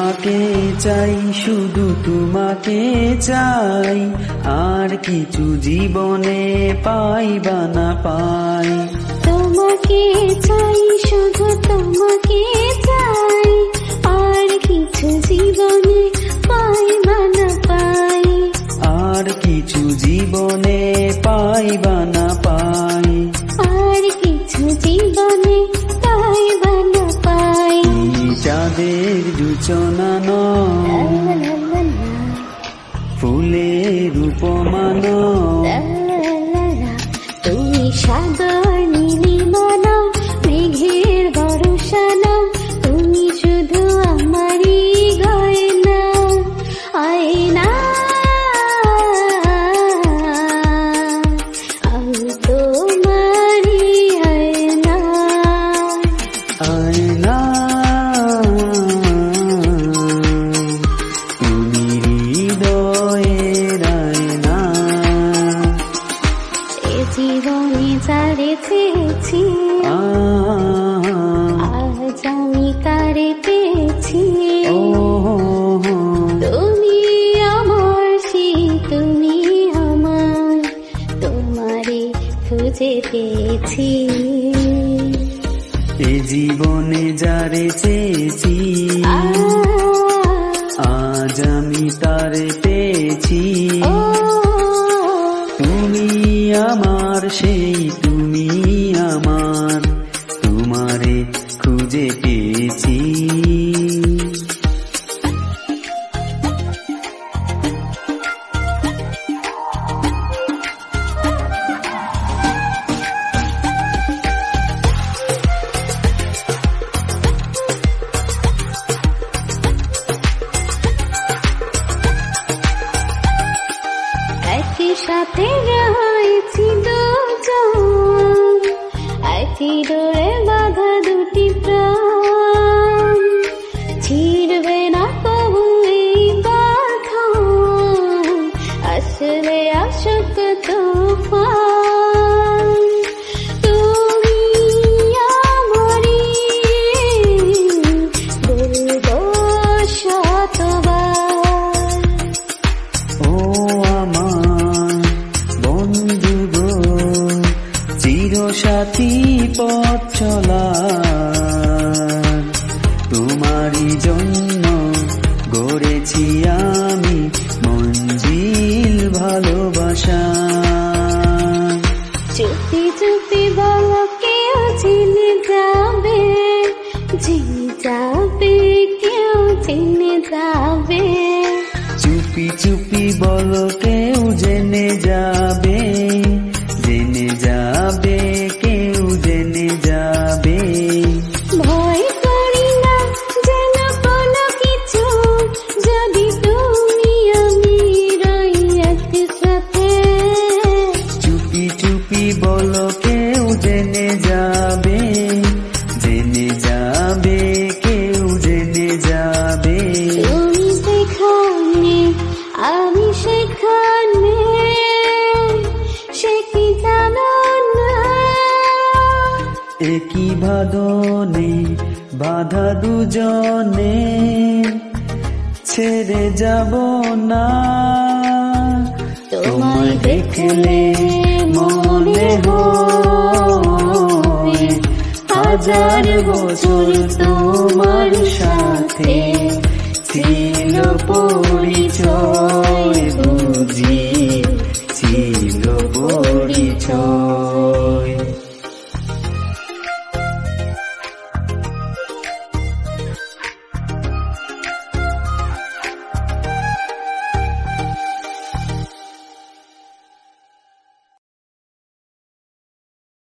তোমাকে চাই, শুধু তোমাকে চাই, আর কিছু জীবনে পাই বা না পাই। তোমাকে চাই, শুধু তোমাকে চাই, আর কিছু জীবনে পাই বা না পাই। আর কিছু জীবনে পাই বা না পাই। আর কিছু জীবনে পাই বা না পাই। তুমি চাঁদের সূচনা নও, ফুলের উপমা নও। তুমি সাগর নীলিমা নও, মেঘের ভরসা নও, তুমি শুধু আমারই গয়না, আয়না। আমি তোমারই আয়না, আয়না। তুমি হৃদয়ের আয়না। এ জীবনে যারে চেয়েছি, আজ আমি তারে পেয়েছি। তুমি আমার, সেই তুমি আমার, তোমারে খুঁজে পেয়েছি। এ জীবনে যারে চেয়েছি, আজ আমি তারে পেয়েছি। তুমি আমার, সেই তুমি আমার, তোমারে খুঁজে পেয়েছি। একই সাথে রয়েছি দুজন, একই ডোরে বাঁধা দুটি প্রাণ। ছিড়বে না কবু এই বাঁধন, আসলে আসুক তুফান। তুমি আমারই, বলবো শতবার। ও আমার বন্ধু গো, চিরসাথী পথ চলার, তোমারই জন্য গড়েছি আমি মঞ্জিল ভালোবাসা। চুপি চুপি বলো কেউ চিনে যাবে, চিনে যাবে, কেউ চিনে যাবে। চুপি চুপি বলো কেউ জেনে যাবে, জেনে যাবে, কেউ জেনে যাবে। ভয় করি না যেন কোনো কিছু, যদি তুমি আমি রই একসাথে। চুপি চুপি বলো কেউ জেনে যাবে, জেনে যাবে, কেউ জেনে যাবে। তুমি যেখানে আমি সেখানে, সে কি জানো না? একই বাঁধনে বাঁধা দুজনে, ছেড়ে যাব না। তোমায় দেখলে মনে হয় হাজার বছর তোমার সাথে ছিল পরিচয়।